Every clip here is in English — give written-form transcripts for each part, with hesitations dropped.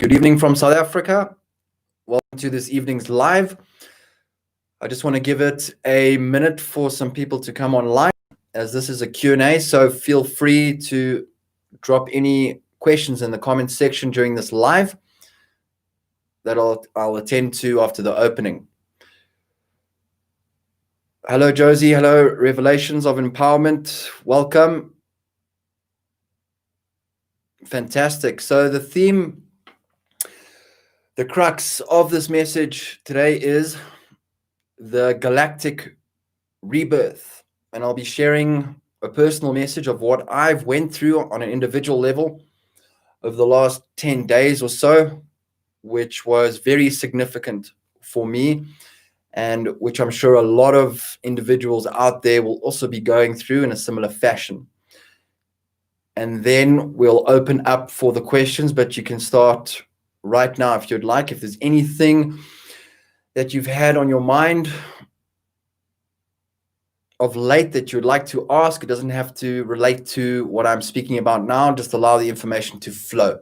Good evening from South Africa. Welcome to this evening's live. I just want to give it a minute for some people to come online, as this is a Q&A, so feel free to drop any questions in the comments section during this live that I'll attend to after the opening. Hello, Josie. Hello, Revelations of Empowerment. Welcome. Fantastic. So the theme, the crux of this message today is the Galactic Rebirth. And I'll be sharing a personal message of what I've went through on an individual level over the last 10 days or so, which was very significant for me, and which I'm sure a lot of individuals out there will also be going through in a similar fashion. And then we'll open up for the questions, but you can start right now if you'd like. If there's anything that you've had on your mind of late that you'd like to ask, it doesn't have to relate to what I'm speaking about now. Just allow the information to flow.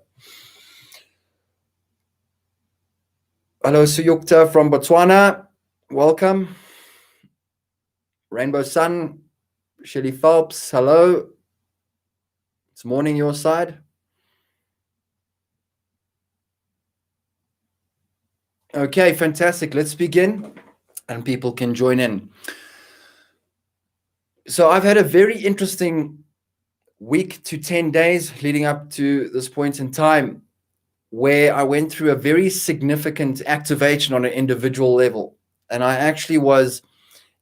Hello, Suyukta from Botswana. Welcome. Rainbow Sun, Shelly Phelps, hello. It's morning your side. Okay, fantastic. Let's begin and people can join in. So I've had a very interesting week to 10 days leading up to this point in time, where I went through a very significant activation on an individual level. And I actually was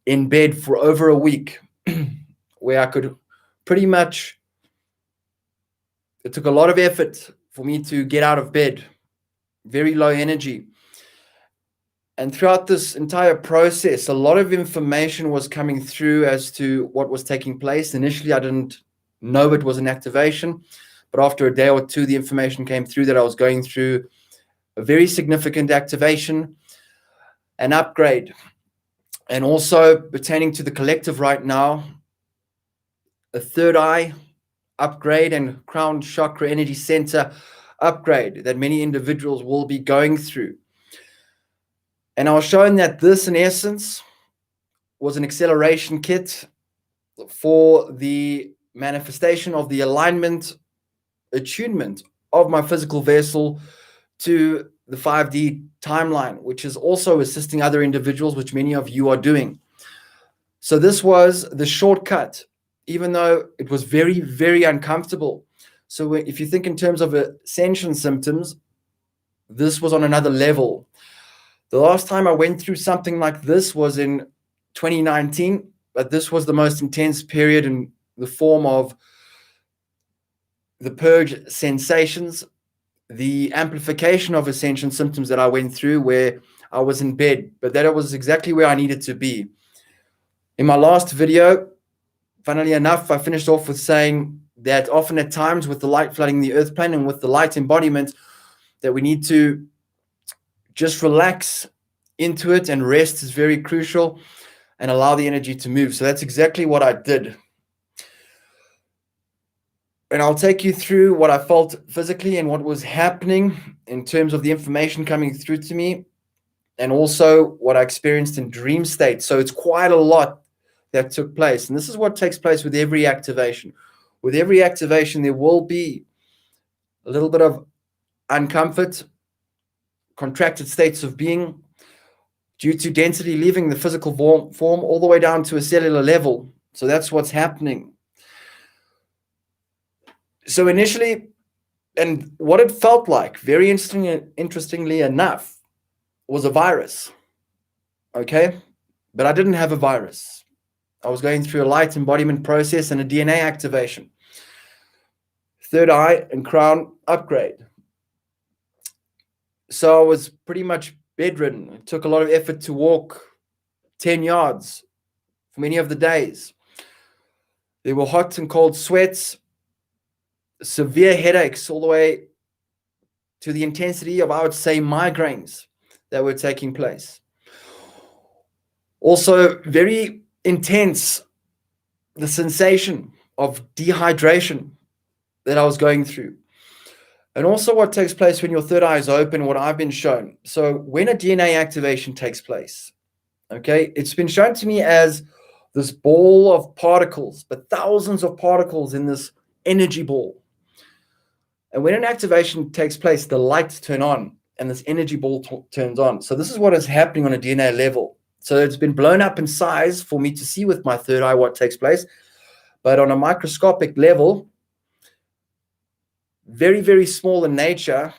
in bed for over a week where I could pretty much, it took a lot of effort for me to get out of bed, very low energy. And throughout this entire process, a lot of information was coming through as to what was taking place. Initially, I didn't know it was an activation, but after a day or two, the information came through that I was going through a very significant activation, an upgrade, and also pertaining to the collective right now, a third eye upgrade and crown chakra energy center upgrade that many individuals will be going through. And I was shown that this, in essence, was an acceleration kit for the manifestation of the alignment, attunement of my physical vessel to the 5D timeline, which is also assisting other individuals, which many of you are doing. So this was the shortcut, even though it was very, very uncomfortable. So if you think in terms of ascension symptoms, this was on another level. The last time I went through something like this was in 2019, but this was the most intense period in the form of the purge sensations, the amplification of ascension symptoms that I went through, where I was in bed, but that was exactly where I needed to be. In my last video, funnily enough, I finished off with saying that often at times with the light flooding the earth plane and with the light embodiment, that we need to just relax into it, and rest is very crucial, and allow the energy to move. So that's exactly what I did. And I'll take you through what I felt physically and what was happening in terms of the information coming through to me, and also what I experienced in dream state. So it's quite a lot that took place. And this is what takes place with every activation. With every activation, there will be a little bit of uncomfort, contracted states of being, due to density leaving the physical form all the way down to a cellular level. So that's what's happening. So initially, and what it felt like, very interestingly enough, was a virus. Okay? But I didn't have a virus. I was going through a light embodiment process and a DNA activation. Third eye and crown upgrade. So I was pretty much bedridden. It took a lot of effort to walk 10 yards for many of the days. There were hot and cold sweats, severe headaches, all the way to the intensity of, I would say, migraines that were taking place. Also, very intense, the sensation of dehydration that I was going through. And also what takes place when your third eye is open, what I've been shown. So when a DNA activation takes place, okay, it's been shown to me as this ball of particles, but thousands of particles in this energy ball. And when an activation takes place, the lights turn on and this energy ball turns on. So this is what is happening on a DNA level. So it's been blown up in size for me to see with my third eye what takes place. But on a microscopic level, very, very small in nature,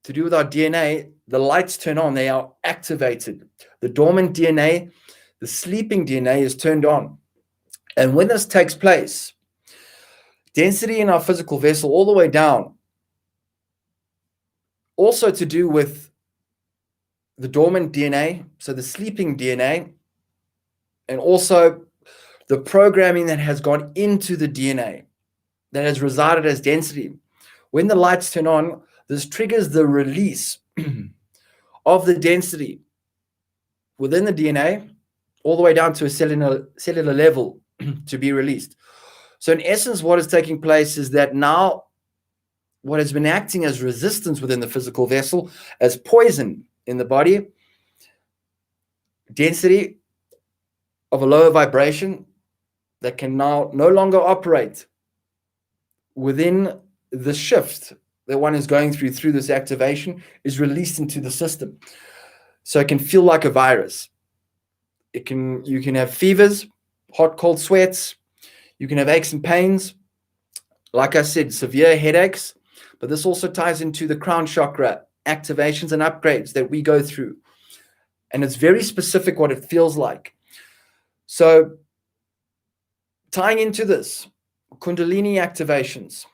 to do with our DNA, the lights turn on, they are activated. The dormant DNA, the sleeping DNA is turned on. And when this takes place, density in our physical vessel all the way down, also to do with the dormant DNA, so the sleeping DNA, and also the programming that has gone into the DNA that has resided as density. When the lights turn on, this triggers the release of the density within the DNA all the way down to a cellular level to be released. So in essence, what is taking place is that now what has been acting as resistance within the physical vessel, as poison in the body, density of a lower vibration that can now no longer operate within the shift that one is going through this activation, is released into the system. So it can feel like a virus. You can have fevers, hot, cold sweats. You can have aches and pains. Like I said, severe headaches. But this also ties into the crown chakra activations and upgrades that we go through. And it's very specific what it feels like. So tying into this, Kundalini activations,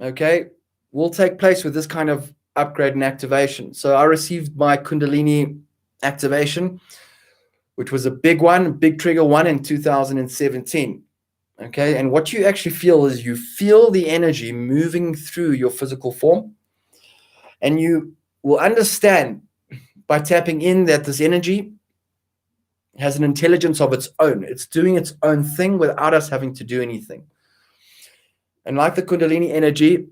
okay, will take place with this kind of upgrade and activation. So I received my Kundalini activation, which was a big one, big trigger one in 2017. Okay, and what you actually feel is you feel the energy moving through your physical form, and you will understand by tapping in that this energy has an intelligence of its own. It's doing its own thing without us having to do anything. And like the Kundalini energy,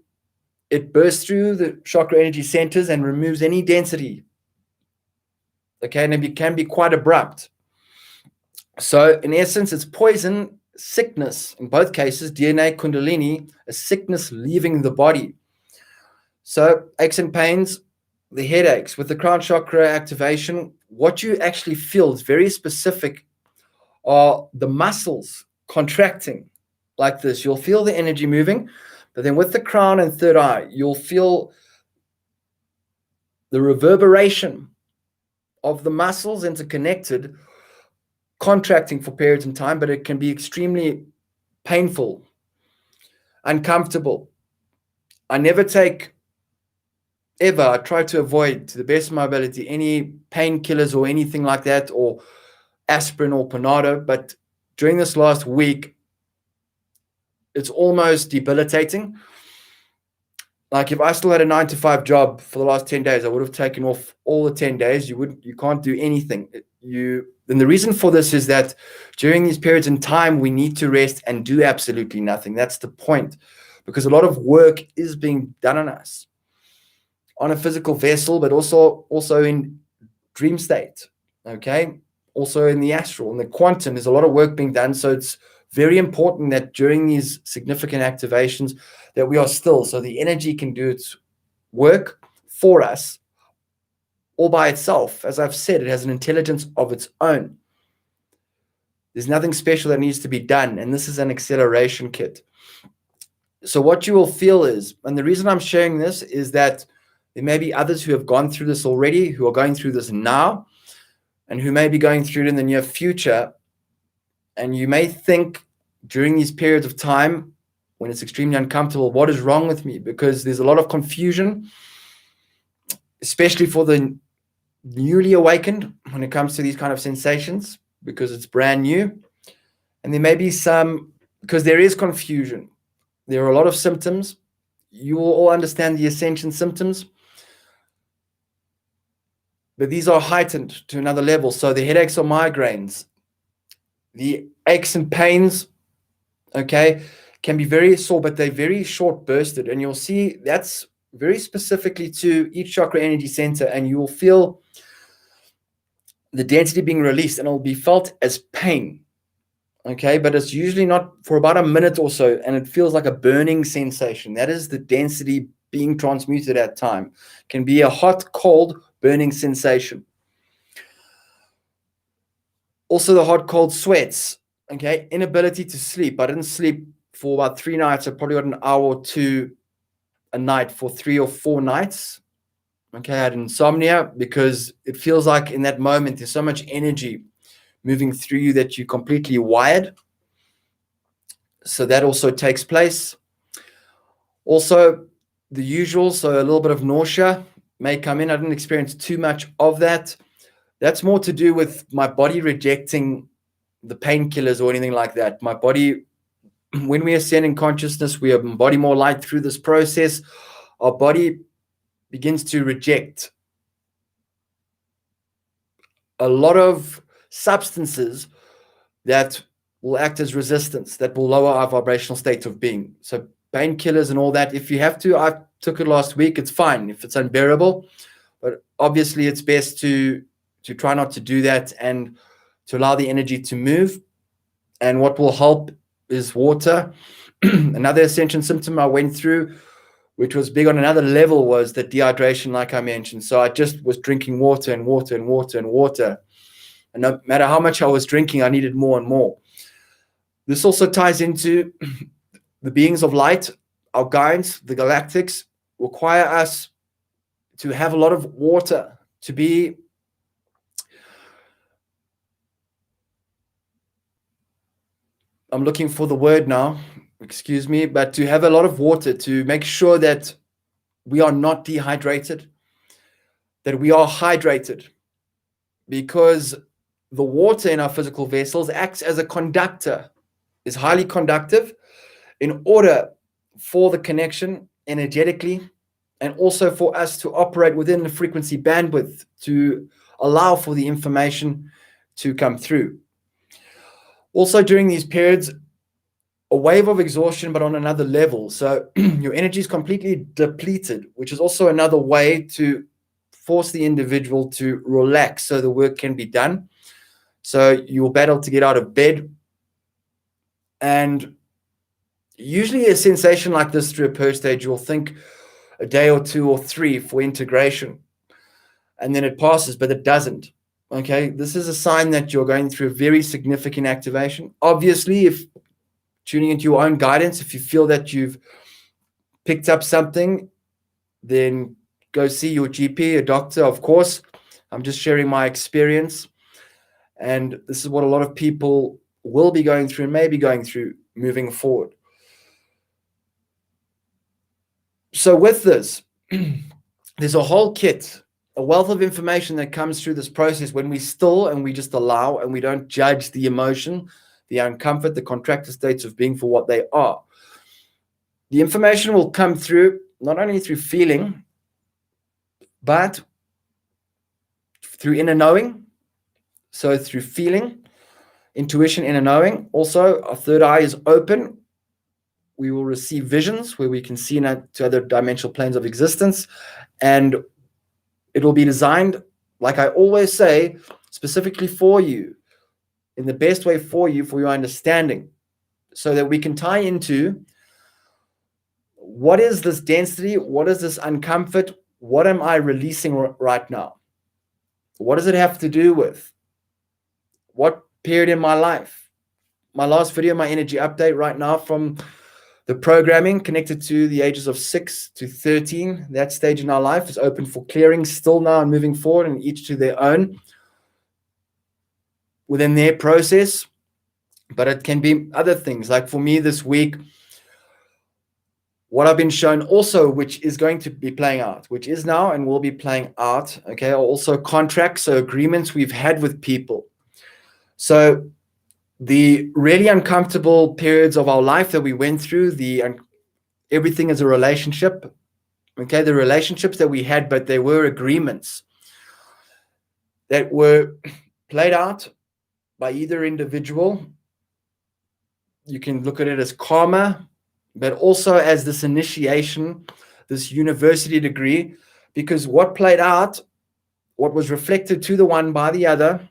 it bursts through the chakra energy centers and removes any density. Okay, and it can be quite abrupt. So in essence, it's poison, sickness, in both cases, DNA, Kundalini, a sickness leaving the body. So aches and pains, the headaches. With the crown chakra activation, what you actually feel is very specific are the muscles contracting like this. You'll feel the energy moving, but then with the crown and third eye, you'll feel the reverberation of the muscles interconnected contracting for periods of time, but it can be extremely painful, uncomfortable. I never take, ever, I try to avoid, to the best of my ability, any painkillers or anything like that, or aspirin or Panado, but during this last week, it's almost debilitating. Like if I still had a 9-to-5 job for the last 10 days, I would have taken off all the 10 days. You can't do anything. And the reason for this is that during these periods in time, we need to rest and do absolutely nothing. That's the point, because a lot of work is being done on us, on a physical vessel, but also in dream state, okay? Also in the astral, in the quantum, there's a lot of work being done. So it's very important that during these significant activations that we are still, so the energy can do its work for us all by itself. As I've said, it has an intelligence of its own. There's nothing special that needs to be done, and this is an acceleration kit. So what you will feel is, and the reason I'm sharing this is that there may be others who have gone through this already, who are going through this now, and who may be going through it in the near future. And you may think during these periods of time when it's extremely uncomfortable, what is wrong with me? Because there's a lot of confusion, especially for the newly awakened when it comes to these kind of sensations, because it's brand new. And there may be some, because there is confusion. There are a lot of symptoms. You will all understand the ascension symptoms, but these are heightened to another level. So the headaches or migraines, the aches and pains, okay, can be very sore, but they're very short bursted. And you'll see that's very specifically to each chakra energy center, and you will feel the density being released, and it will be felt as pain. Okay, but it's usually not for about a minute or so, and it feels like a burning sensation. That is the density being transmuted at time. It can be a hot, cold, burning sensation. Also, the hot, cold sweats. Okay, inability to sleep. I didn't sleep for about 3 nights. I probably got an hour or two a night for 3 or 4 nights. Okay, I had insomnia because it feels like in that moment there's so much energy moving through you that you're completely wired. So that also takes place. Also, the usual, so a little bit of nausea may come in. I didn't experience too much of that. That's more to do with my body rejecting the painkillers or anything like that. My body, when we ascend in consciousness, we embody more light through this process. Our body begins to reject a lot of substances that will act as resistance, that will lower our vibrational state of being. So painkillers and all that, if you have to, I took it last week, it's fine if it's unbearable, but obviously it's best to try not to do that and to allow the energy to move. And what will help is water. Another ascension symptom I went through, which was big on another level, was the dehydration, like I mentioned. So I just was drinking water and water and water and water. And no matter how much I was drinking, I needed more and more. This also ties into the beings of light, our guides, the galactics, require us to have a lot of water, to be I'm looking for the word now, excuse me, but to have a lot of water, to make sure that we are not dehydrated, that we are hydrated, because the water in our physical vessels acts as a conductor, is highly conductive in order for the connection energetically, and also for us to operate within the frequency bandwidth to allow for the information to come through. Also, during these periods, a wave of exhaustion, but on another level. So your energy is completely depleted, which is also another way to force the individual to relax so the work can be done. So you'll battle to get out of bed. And usually a sensation like this through a purge stage, you'll think a day or 2 or 3 for integration. And then it passes, but it doesn't. Okay, this is a sign that you're going through a very significant activation. Obviously, if tuning into your own guidance, if you feel that you've picked up something, then go see your GP, a doctor, of course. I'm just sharing my experience. And this is what a lot of people will be going through and may be going through moving forward. So with this, there's a whole kit, a wealth of information that comes through this process when we still and we just allow and we don't judge the emotion, the uncomfort, the contracted states of being for what they are. The information will come through not only through feeling, but through inner knowing. So through feeling, intuition, inner knowing. Also, our third eye is open. We will receive visions where we can see into other dimensional planes of existence. And it will be designed, like I always say, specifically for you, in the best way for you, for your understanding, so that we can tie into what is this density, what is this uncomfort, what am I releasing right now? What does it have to do with? What period in my life? My last video, my energy update right now from the programming connected to the ages of 6 to 13, that stage in our life is open for clearing still now and moving forward, and each to their own within their process. But it can be other things. Like for me this week, what I've been shown also, which is going to be playing out, which is now and will be playing out, okay, are also contracts, so agreements we've had with people. So the really uncomfortable periods of our life that we went through, everything is a relationship, okay, the relationships that we had, but they were agreements that were played out by either individual. You can look at it as karma, but also as this initiation this university degree, because what played out, what was reflected to the one by the other,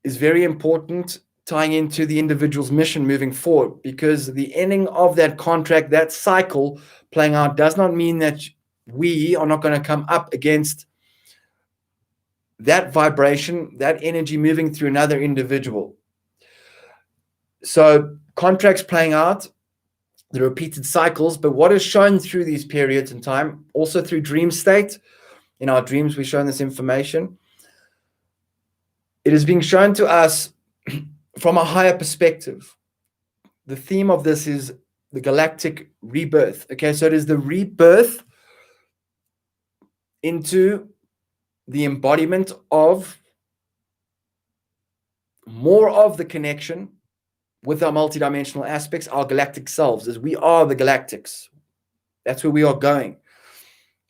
is very important, tying into the individual's mission moving forward, because the ending of that contract, that cycle playing out, does not mean that we are not going to come up against that vibration, that energy moving through another individual. So contracts playing out, the repeated cycles, but what is shown through these periods in time, also through dream state, in our dreams we're shown this information, it is being shown to us from a higher perspective. The theme of this is the galactic rebirth. Okay, so it is the rebirth into the embodiment of more of the connection with our multidimensional aspects, our galactic selves, as we are the galactics. That's where we are going.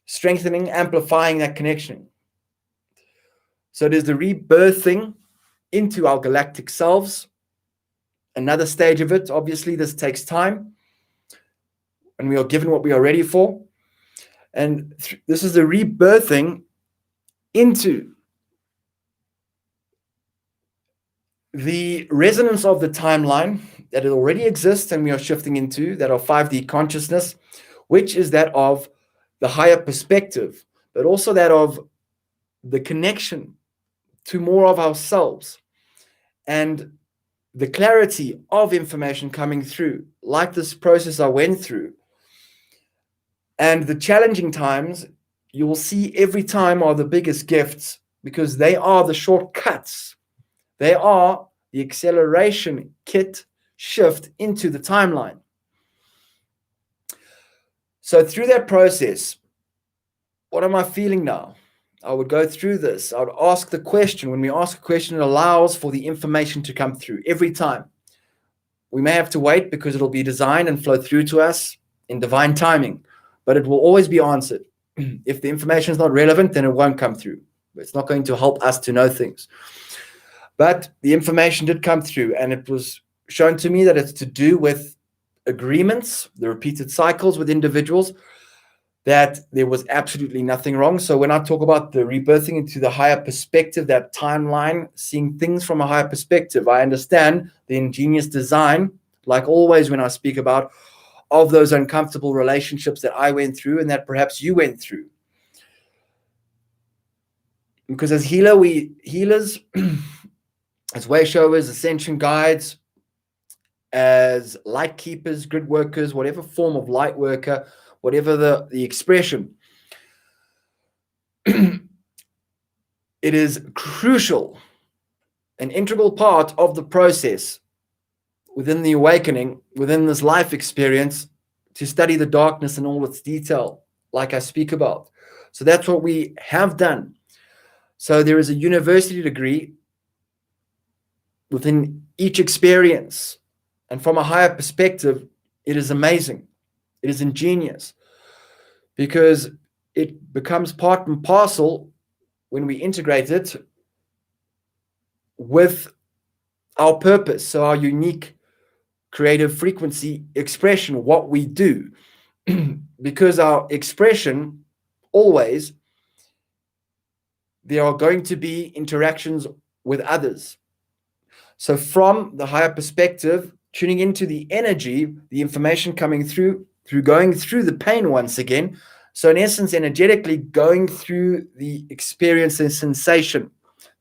Strengthening, amplifying that connection. So it is the rebirthing into our galactic selves. Another stage of it, obviously, this takes time. And we are given what we are ready for. And this is the rebirthing into the resonance of the timeline that it already exists and we are shifting into, that of 5D consciousness, which is that of the higher perspective, but also that of the connection to more of ourselves and the clarity of information coming through, like this process I went through. And the challenging times, you will see every time, are the biggest gifts, because they are the shortcuts. They are the acceleration kit shift into the timeline. So through that process, what am I feeling now? I would go through this. I would ask the question. When we ask a question, it allows for the information to come through every time. We may have to wait because it'll be designed and flow through to us in divine timing, but it will always be answered. If the information is not relevant, then it won't come through. It's not going to help us to know things. But the information did come through, and it was shown to me that it's to do with agreements, the repeated cycles with individuals, that there was absolutely nothing wrong. So when I talk about the rebirthing into the higher perspective, that timeline, seeing things from a higher perspective, I understand the ingenious design, like always when I speak about, of those uncomfortable relationships that I went through and that perhaps you went through. Because as healers, as way showers, ascension guides, as light keepers, grid workers, whatever form of light worker, whatever the expression, it is crucial, an integral part of the process within the awakening, within this life experience, to study the darkness in all its detail, like I speak about. So that's what we have done. So there is a university degree within each experience. And from a higher perspective, it is amazing. It is ingenious, because it becomes part and parcel when we integrate it with our purpose. So our unique creative frequency expression, what we do, because our expression, always, there are going to be interactions with others. So from the higher perspective, tuning into the energy, the information coming through going through the pain once again. So in essence, energetically going through the experience and sensation,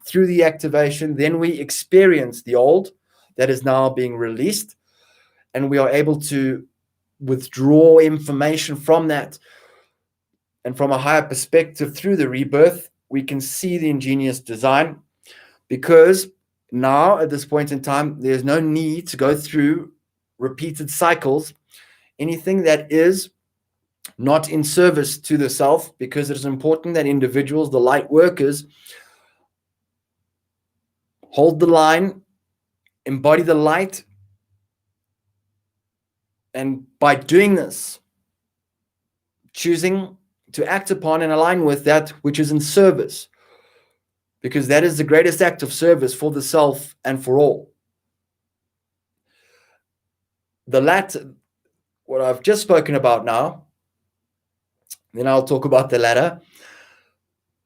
through the activation, then we experience the old that is now being released, and we are able to withdraw information from that. And from a higher perspective, through the rebirth, we can see the ingenious design, because now at this point in time, there's no need to go through repeated cycles, anything that is not in service to the self, because it is important that individuals, the light workers, hold the line, embody the light, and by doing this, choosing to act upon and align with that which is in service, because that is the greatest act of service for the self and for all. The latter, what I've just spoken about now, Then I'll talk about the latter.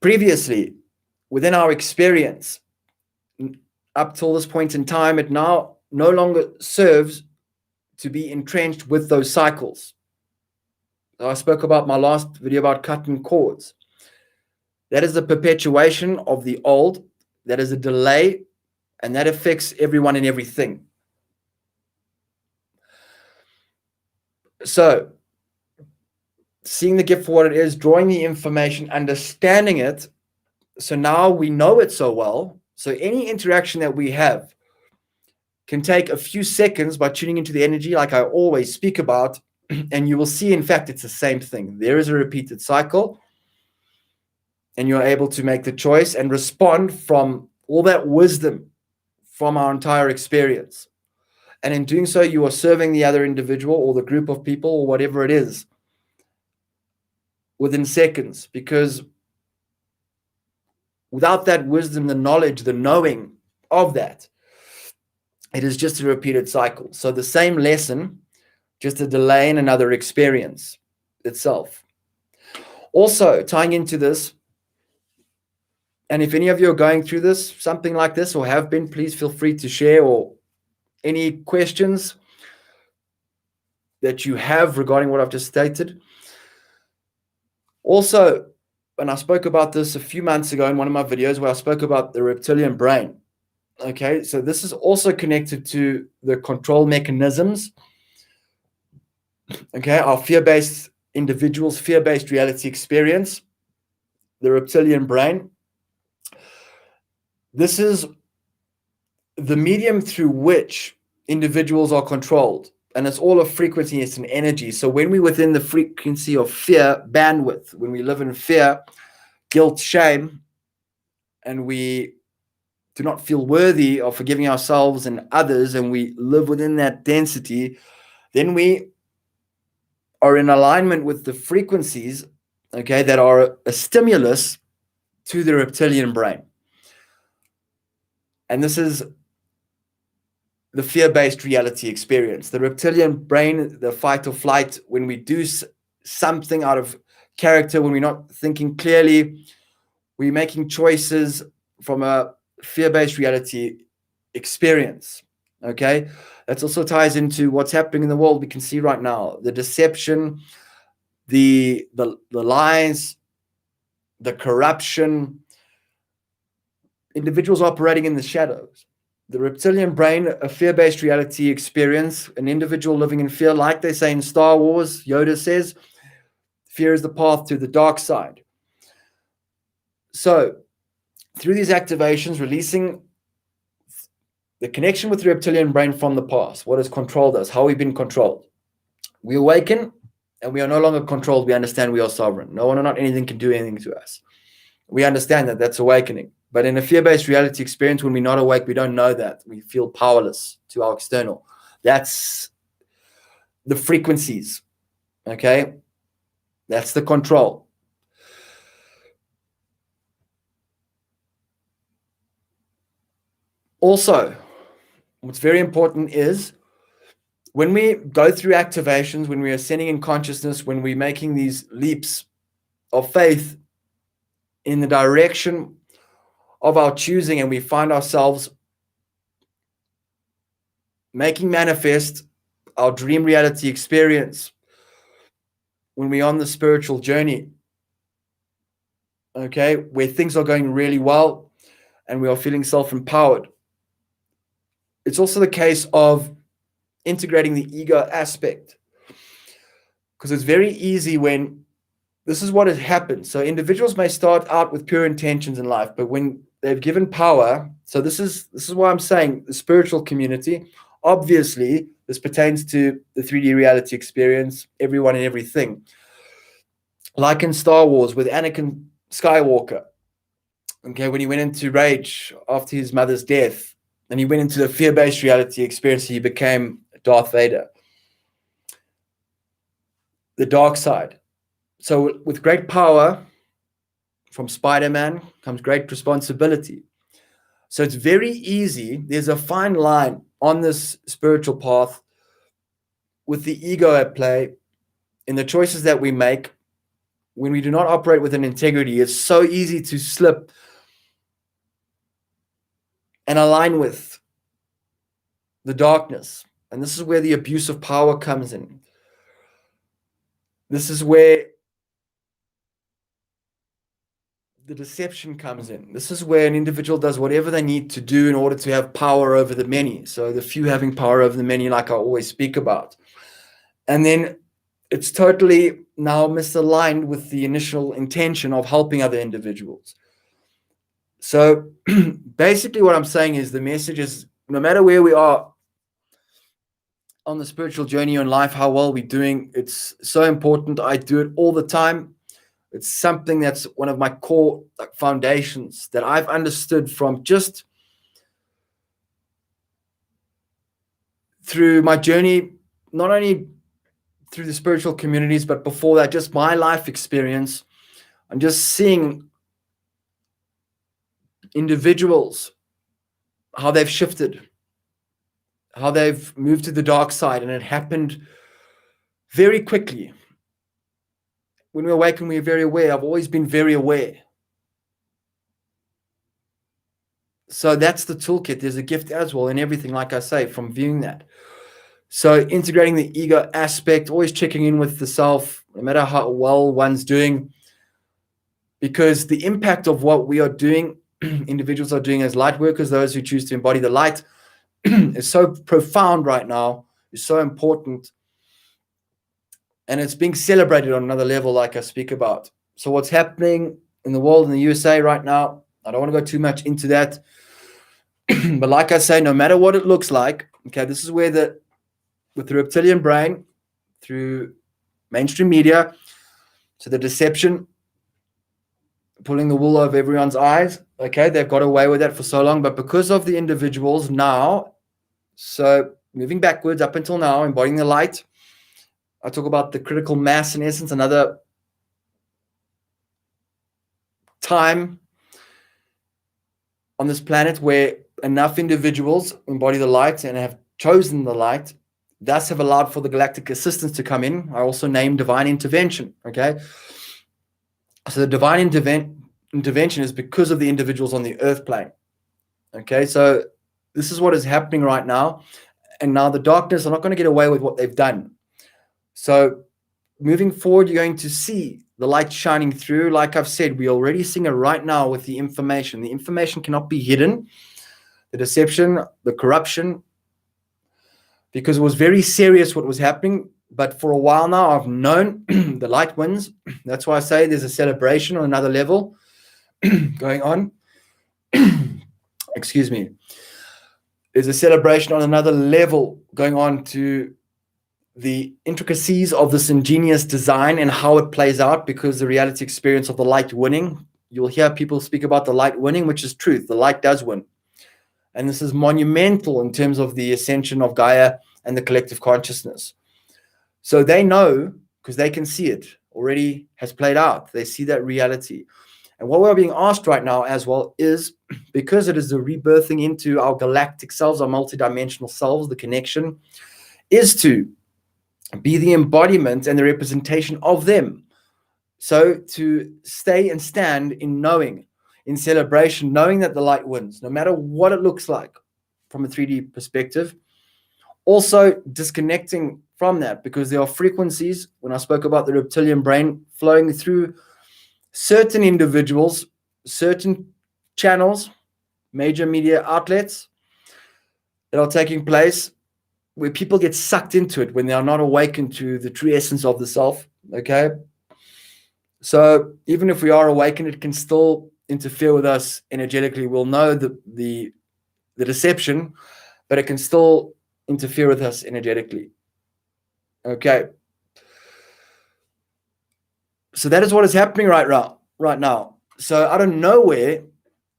Previously, within our experience, up till this point in time, it now no longer serves to be entrenched with those cycles. So I spoke about my last video about cutting cords. That is the perpetuation of the old. That is a delay, and that affects everyone and everything. So, seeing the gift for what it is, drawing the information, understanding it. So now we know it so well. So any interaction that we have can take a few seconds by tuning into the energy, like I always speak about, and you will see, in fact, it's the same thing. There is a repeated cycle, and you're able to make the choice and respond from all that wisdom from our entire experience. And in doing so, you are serving the other individual or the group of people or whatever it is within seconds, because without that wisdom, the knowledge, the knowing of that, it is just a repeated cycle. So the same lesson, just a delay in another experience itself. Also, tying into this, and if any of you are going through this, something like this, or have been, please feel free to share, or any questions that you have regarding what I've just stated. Also, when I spoke about this a few months ago in one of my videos where I spoke about the reptilian brain. Okay, so this is also connected to the control mechanisms. Okay, our fear-based individuals, fear-based reality experience, the reptilian brain. This is the medium through which individuals are controlled. And it's all a frequency, it's an energy. So when we're within the frequency of fear, bandwidth, when we live in fear, guilt, shame, and we do not feel worthy of forgiving ourselves and others, and we live within that density, then we are in alignment with the frequencies, okay, that are a stimulus to the reptilian brain. And this is the fear-based reality experience. The reptilian brain, the fight or flight, when we do something out of character, when we're not thinking clearly, we're making choices from a fear-based reality experience. Okay, that also ties into what's happening in the world. We can see right now the deception, the lies, the corruption, individuals operating in the shadows. The reptilian brain, a fear-based reality experience, an individual living in fear, like they say in Star Wars, Yoda says, fear is the path to the dark side. So through these activations, releasing the connection with the reptilian brain from the past, what has controlled us, how we've been controlled. We awaken and we are no longer controlled. We understand we are sovereign. No one or not anything can do anything to us. We understand that that's awakening. But in a fear-based reality experience, when we're not awake, we don't know that. We feel powerless to our external. That's the frequencies, okay? That's the control. Also, what's very important is when we go through activations, when we are ascending in consciousness, when we're making these leaps of faith in the direction of our choosing, and we find ourselves making manifest our dream reality experience when we're on the spiritual journey, okay, where things are going really well and we are feeling self-empowered. It's also the case of integrating the ego aspect, because it's very easy when this is what has happened. So individuals may start out with pure intentions in life, but when they've given power, so this is why I'm saying the spiritual community, obviously this pertains to the 3D reality experience, everyone and everything. Like in Star Wars with Anakin Skywalker, okay, when he went into rage after his mother's death, and he went into the fear-based reality experience, he became Darth Vader, the dark side. So with great power from Spider-Man comes great responsibility. So it's very easy. There's a fine line on this spiritual path with the ego at play in the choices that we make when we do not operate with an integrity, it's so easy to slip and align with the darkness. And this is where the abuse of power comes in. This is where the deception comes in. This is where an individual does whatever they need to do in order to have power over the many. So the few having power over the many, like I always speak about. And then it's totally now misaligned with the initial intention of helping other individuals. So basically what I'm saying is the message is, no matter where we are on the spiritual journey in life, how well we're doing, it's so important. I do it all the time. It's something that's one of my core foundations that I've understood from just through my journey, not only through the spiritual communities, but before that, just my life experience. I'm just seeing individuals, how they've shifted, how they've moved to the dark side, and it happened very quickly. When we awaken, we're very aware. I've always been very aware. So that's the toolkit. There's a gift as well in everything, like I say, from viewing that. So integrating the ego aspect, always checking in with the self, no matter how well one's doing, because the impact of what we are doing, individuals are doing as light workers, those who choose to embody the light, is so profound right now, is so important. And it's being celebrated on another level, like I speak about. So what's happening in the world, in the USA right now, I don't want to go too much into that. But like I say, no matter what it looks like, okay, this is where with the reptilian brain, through mainstream media, so the deception, pulling the wool over everyone's eyes, okay, they've got away with that for so long. But because of the individuals now, so moving backwards up until now, embodying the light, I talk about the critical mass, in essence, another time on this planet where enough individuals embody the light and have chosen the light, thus have allowed for the galactic assistance to come in. I also name divine intervention, okay? So the divine intervention is because of the individuals on the earth plane, okay? So this is what is happening right now. And now the darkness are not going to get away with what they've done. So moving forward, you're going to see the light shining through. Like I've said, we're already seeing it right now with the information. The information cannot be hidden. The deception, the corruption, because it was very serious what was happening. But for a while now, I've known the light wins. That's why I say there's a celebration on another level going on. Excuse me. There's a celebration on another level going on to the intricacies of this ingenious design and how it plays out, because the reality experience of the light winning, you'll hear people speak about the light winning, which is truth. The light does win. And this is monumental in terms of the ascension of Gaia and the collective consciousness. So they know, because they can see it already has played out. They see that reality. And what we're being asked right now as well is, because it is the rebirthing into our galactic selves, our multidimensional selves, the connection, is to be the embodiment and the representation of them. So to stay and stand in knowing, in celebration, knowing that the light wins, no matter what it looks like from a 3D perspective. Also disconnecting from that, because there are frequencies, when I spoke about the reptilian brain, flowing through certain individuals, certain channels, major media outlets that are taking place, where people get sucked into it when they are not awakened to the true essence of the self, okay? So even if we are awakened, it can still interfere with us energetically. We'll know the deception, but it can still interfere with us energetically, okay? So that is what is happening right now. So out of nowhere,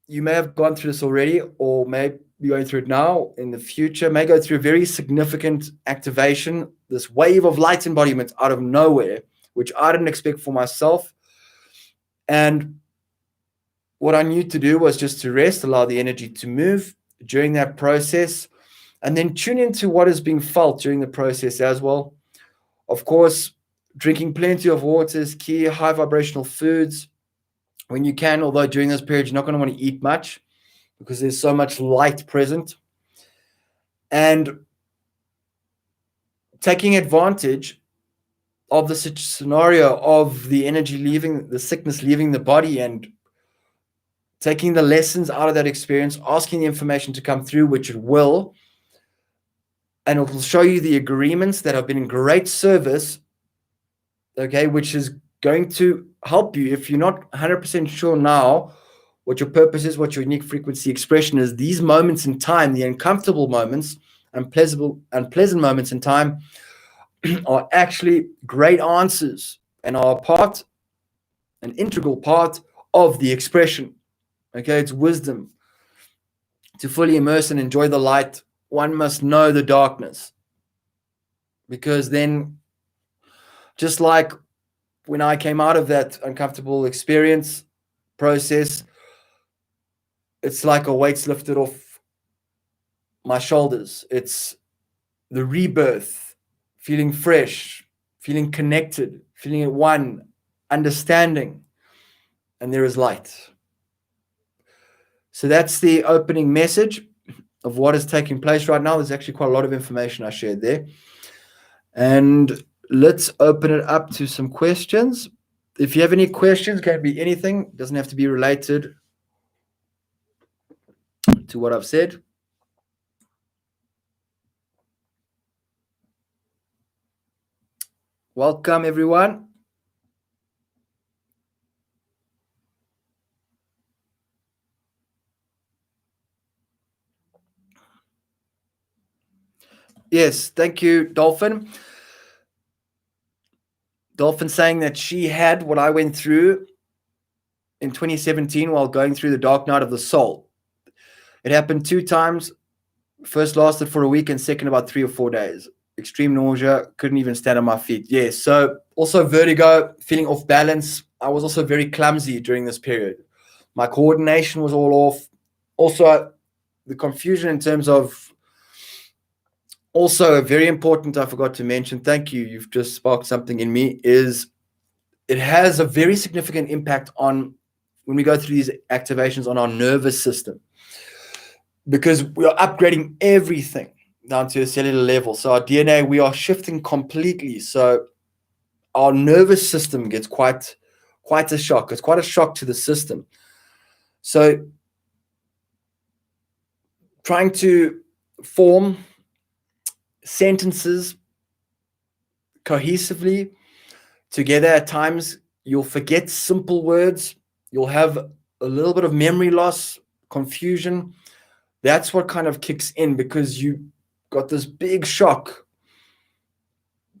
you may have gone through this already, or may be going through it now, in the future, may go through a very significant activation, this wave of light embodiment out of nowhere, which I didn't expect for myself. And what I knew to do was just to rest, allow the energy to move during that process, and then tune into what is being felt during the process as well. Of course, Drinking plenty of water is key. High vibrational foods when you can, although during this period, you're not going to want to eat much because there's so much light present. And taking advantage of the scenario of the energy leaving, the sickness leaving the body, and taking the lessons out of that experience, asking the information to come through, which it will, and it will show you the agreements that have been in great service, okay, which is going to help you if you're not 100% sure now what your purpose is, what your unique frequency expression is. These moments in time, the uncomfortable moments, unpleasant moments in time, are actually great answers and are an integral part of the expression. Okay, it's wisdom. To fully immerse and enjoy the light, one must know the darkness. Because then, just like when I came out of that uncomfortable experience process, it's like a weight's lifted off my shoulders. It's the rebirth, feeling fresh, feeling connected, feeling at one, understanding, and there is light. So that's the opening message of what is taking place right now. There's actually quite a lot of information I shared there. And let's open it up to some questions. If you have any questions, it can be anything. It doesn't have to be related to what I've said. Welcome, everyone. Yes, thank you, Dolphin. Dolphin saying that she had what I went through in 2017 while going through the dark night of the soul. It happened 2 times. First lasted for a week and second about 3 or 4 days. Extreme nausea, couldn't even stand on my feet. Yes, so also vertigo, feeling off balance. I was also very clumsy during this period. My coordination was all off. Also, the confusion in terms of, also very important, I forgot to mention, thank you, you've just sparked something in me, is it has a very significant impact on, when we go through these activations, on our nervous system. Because we are upgrading everything down to a cellular level. So our DNA, we are shifting completely. So our nervous system gets quite a shock. It's quite a shock to the system. So trying to form sentences cohesively together, at times you'll forget simple words. You'll have a little bit of memory loss, confusion. That's what kind of kicks in, because you got this big shock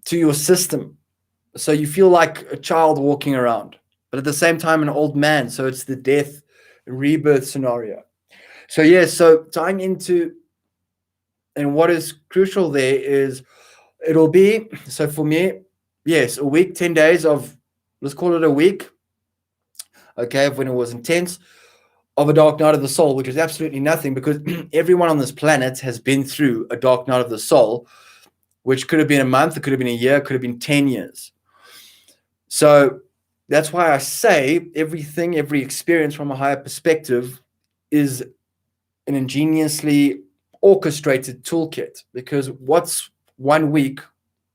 to your system. So you feel like a child walking around, but at the same time an old man. So it's the death and rebirth scenario. So yes, so tying into, and what is crucial there is, it'll be, so for me, yes, a week, 10 days of, let's call it a week, okay, when it was intense, of a dark night of the soul, which is absolutely nothing, because everyone on this planet has been through a dark night of the soul, which could have been a month, it could have been a year, it could have been 10 years. So that's why I say everything, every experience from a higher perspective is an ingeniously orchestrated toolkit, because what's 1 week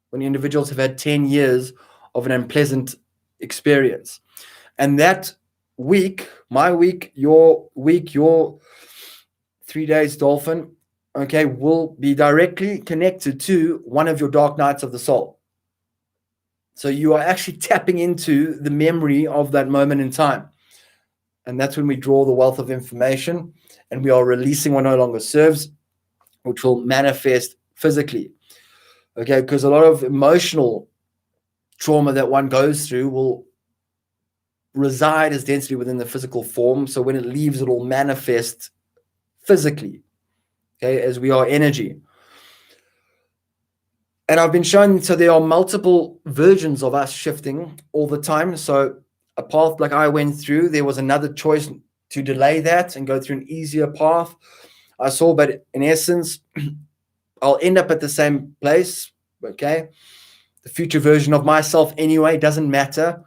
when individuals have had 10 years of an unpleasant experience? And that week, my week, your 3 days, Dolphin, okay, will be directly connected to one of your dark nights of the soul. So you are actually tapping into the memory of that moment in time. And that's when we draw the wealth of information and we are releasing what no longer serves, which will manifest physically. Okay, because a lot of emotional trauma that one goes through will reside as density within the physical form. So when it leaves, it will manifest physically, okay, as we are energy. And I've been shown, so there are multiple versions of us shifting all the time. So a path like I went through, there was another choice to delay that and go through an easier path, I saw, but in essence, I'll end up at the same place, okay? the future version of myself anyway, doesn't matter.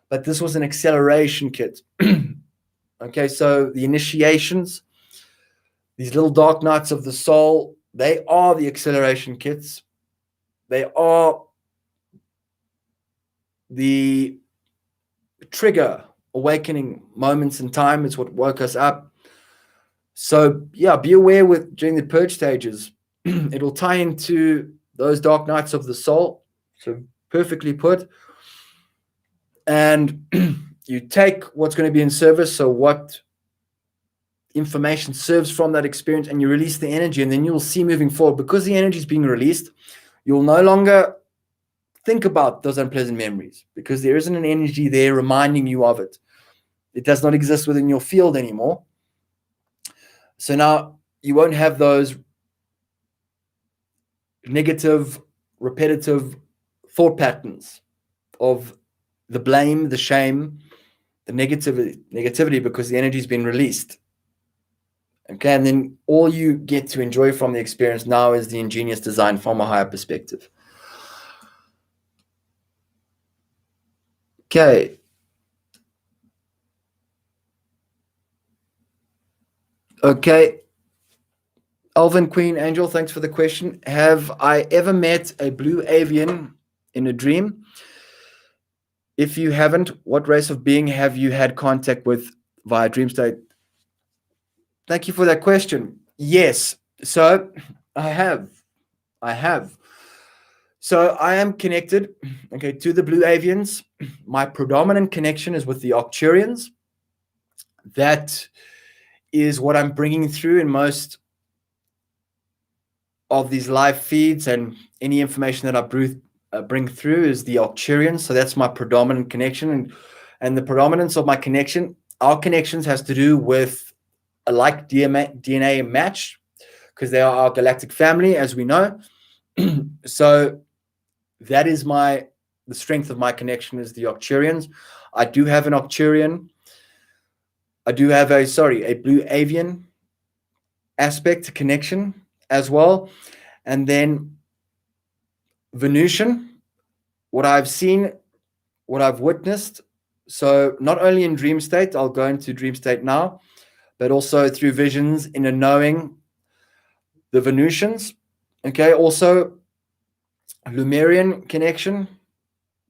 But this was an acceleration kit. Okay, so the initiations, these little dark nights of the soul, they are the acceleration kits. They are the trigger awakening moments in time. It's what woke us up. So yeah, be aware with during the purge stages. It'll tie into those dark nights of the soul. So perfectly put. And you take what's going to be in service, so what information serves from that experience, and you release the energy, and then you'll see moving forward, because the energy is being released, you'll no longer think about those unpleasant memories, because there isn't an energy there reminding you of it. It does not exist within your field anymore. So now you won't have those negative, repetitive thought patterns of the blame, the shame, the negativity, because the energy's been released. Okay, and then all you get to enjoy from the experience now is the ingenious design from a higher perspective. Okay. Okay. Alvin Queen Angel, thanks for the question. Have I ever met a blue avian in a dream? If you haven't, what race of being have you had contact with via dream state? Thank you for that question. Yes. So I have. So I am connected, okay, to the blue avians. My predominant connection is with the Octurians. That is what I'm bringing through in most of these live feeds, and any information that I bring through is the Octurians. So that's my predominant connection, and the predominance of my connection, our connections, has to do with a like DNA match, because they are our galactic family, as we know. So that is the strength of my connection is the Octurians. I do have an Octurian. I do have a blue avian aspect connection as well. And then Venusian, what I've seen, what I've witnessed. So not only in dream state, I'll go into dream state now, but also through visions, in a knowing, the Venusians. Okay, also Lemurian connection.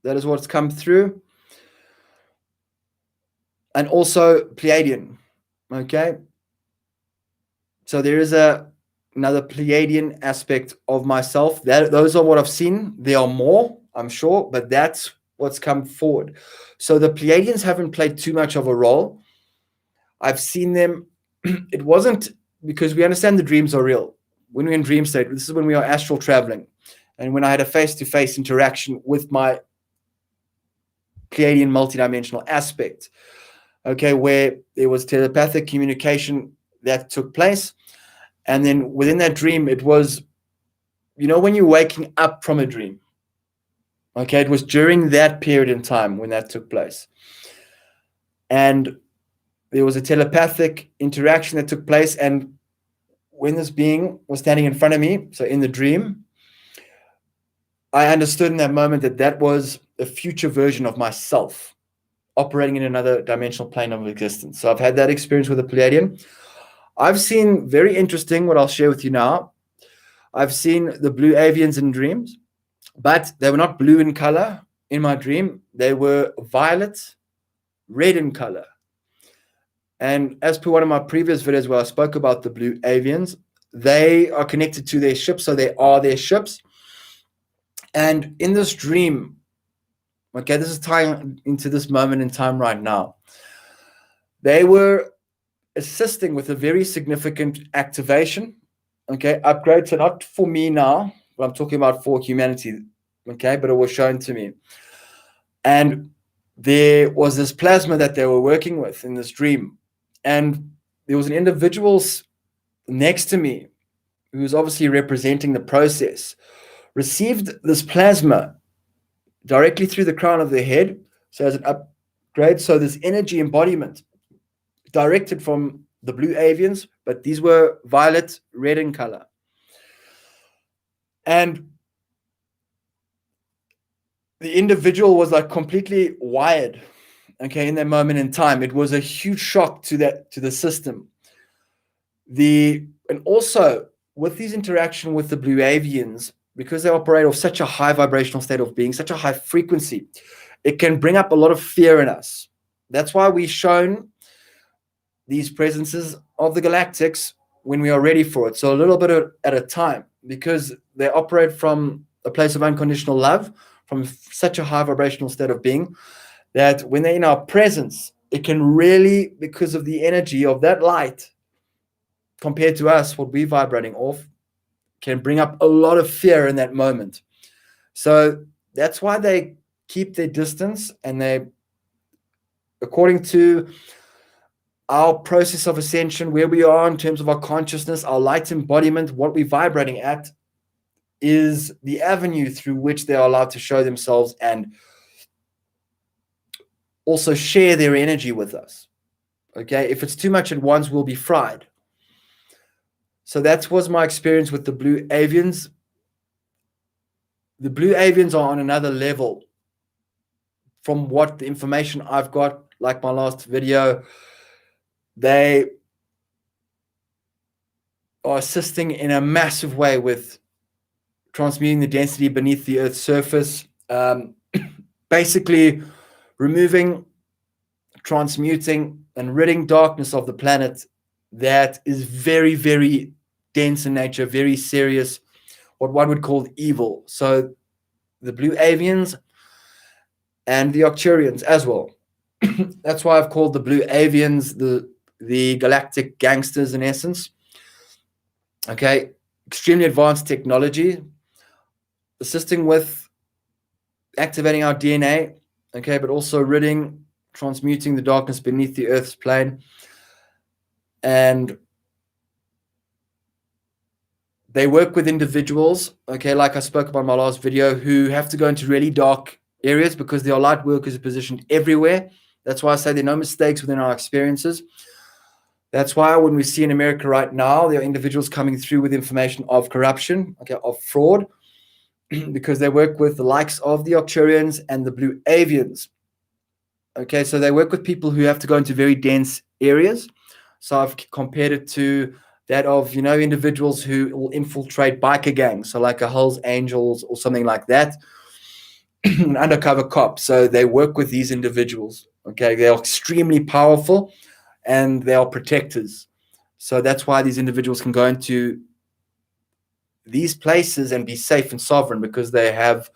That is what's come through. And also Pleiadian. Okay. So there is another Pleiadian aspect of myself. Those are what I've seen. There are more, I'm sure, but that's what's come forward. So the Pleiadians haven't played too much of a role. I've seen them. It wasn't because we understand the dreams are real. When we're in dream state, this is when we are astral traveling. And when I had a face-to-face interaction with my Pleiadian multidimensional aspect, okay, where there was telepathic communication that took place. And then within that dream, it was, when you're waking up from a dream, okay, it was during that period in time when that took place. And there was a telepathic interaction that took place. And when this being was standing in front of me, so in the dream, I understood in that moment that was a future version of myself operating in another dimensional plane of existence. So I've had that experience with a Pleiadian. I've seen, very interesting, what I'll share with you now. I've seen the blue avians in dreams, but they were not blue in color in my dream. They were violet, red in color. And as per one of my previous videos where I spoke about the blue avians, they are connected to their ships, so they are their ships. And in this dream, okay, this is tying into this moment in time right now, they were assisting with a very significant activation, okay, upgrade. So not for me now, but I'm talking about for humanity, okay, but it was shown to me. And there was this plasma that they were working with in this dream. And there was an individual next to me who was obviously representing the process, received this plasma directly through the crown of their head, so as an upgrade. So this energy embodiment directed from the blue avians, but these were violet, red in color. And the individual was like completely wired, okay, in that moment in time. It was a huge shock to the system. And also with these interaction with the blue avians, because they operate off such a high vibrational state of being, such a high frequency, it can bring up a lot of fear in us. That's why we've shown these presences of the galactics when we are ready for it. So a little bit at a time, because they operate from a place of unconditional love, from such a high vibrational state of being, that when they're in our presence, it can really, because of the energy of that light compared to us, what we're vibrating off, can bring up a lot of fear in that moment. So that's why they keep their distance, and they, according to our process of ascension, where we are in terms of our consciousness, our light embodiment, what we're vibrating at, is the avenue through which they are allowed to show themselves and also share their energy with us. Okay, if it's too much at once, we'll be fried. So that was my experience with the blue avians. The blue avians are on another level from what the information I've got, like my last video. They are assisting in a massive way with transmuting the density beneath the Earth's surface, basically removing, transmuting, and ridding darkness of the planet that is very, very dense in nature, very serious, what one would call evil. So the blue avians and the Octurians as well. That's why I've called the blue avians the galactic gangsters in essence. Okay, extremely advanced technology, assisting with activating our DNA, okay, but also ridding, transmuting the darkness beneath the Earth's plane. And they work with individuals, okay, like I spoke about in my last video, who have to go into really dark areas because their light workers are positioned everywhere. That's why I say there are no mistakes within our experiences. That's why when we see in America right now, there are individuals coming through with information of corruption, okay, of fraud, because they work with the likes of the Octurians and the blue avians. Okay, so they work with people who have to go into very dense areas. So I've compared it to that of, individuals who will infiltrate biker gangs, so like a Hells Angels or something like that, an undercover cop. So they work with these individuals. Okay, they are extremely powerful and they are protectors. So that's why these individuals can go into these places and be safe and sovereign, because they have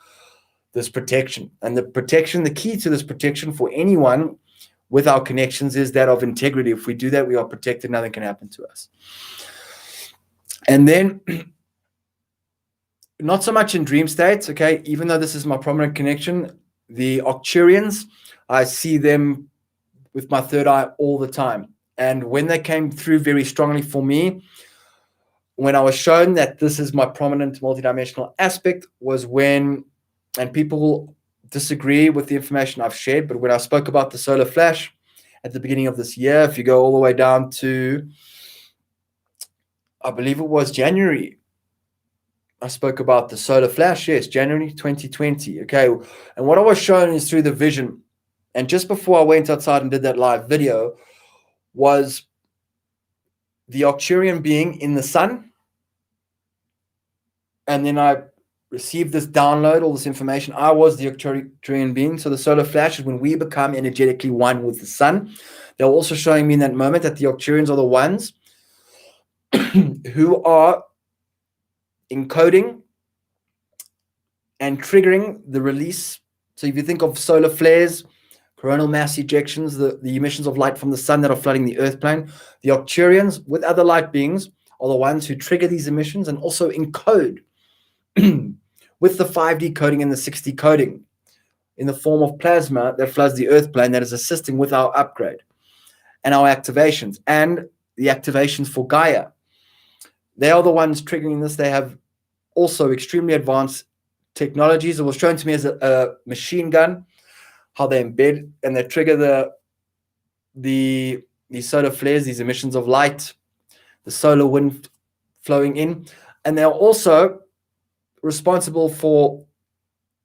this protection. And the key to this protection for anyone with our connections is that of integrity. If we do that, we are protected. Nothing can happen to us. And then, not so much in dream states, okay, even though this is my prominent connection, the Octurians, I see them with my third eye all the time. And when they came through very strongly for me, when I was shown that this is my prominent multidimensional aspect, was when, and people will disagree with the information I've shared, but when I spoke about the solar flash at the beginning of this year, if you go all the way down to, I believe it was January, I spoke about the solar flash, yes, January 2020, okay, and what I was shown is through the vision, and just before I went outside and did that live video, was the Octurian being in the sun, and then I received this download, all this information. I was the Octurian being. So the solar flash is when we become energetically one with the sun. They're also showing me in that moment that the Octurians are the ones who are encoding and triggering the release. So if you think of solar flares, coronal mass ejections, the emissions of light from the sun that are flooding the earth plane, the Octurians with other light beings are the ones who trigger these emissions and also encode with the 5D coding and the 6D coding in the form of plasma that floods the earth plane, that is assisting with our upgrade and our activations and the activations for Gaia. They are the ones triggering this. They have also extremely advanced technologies. It was shown to me as a machine gun, how they embed and they trigger the solar flares, these emissions of light, the solar wind flowing in. And they're also responsible for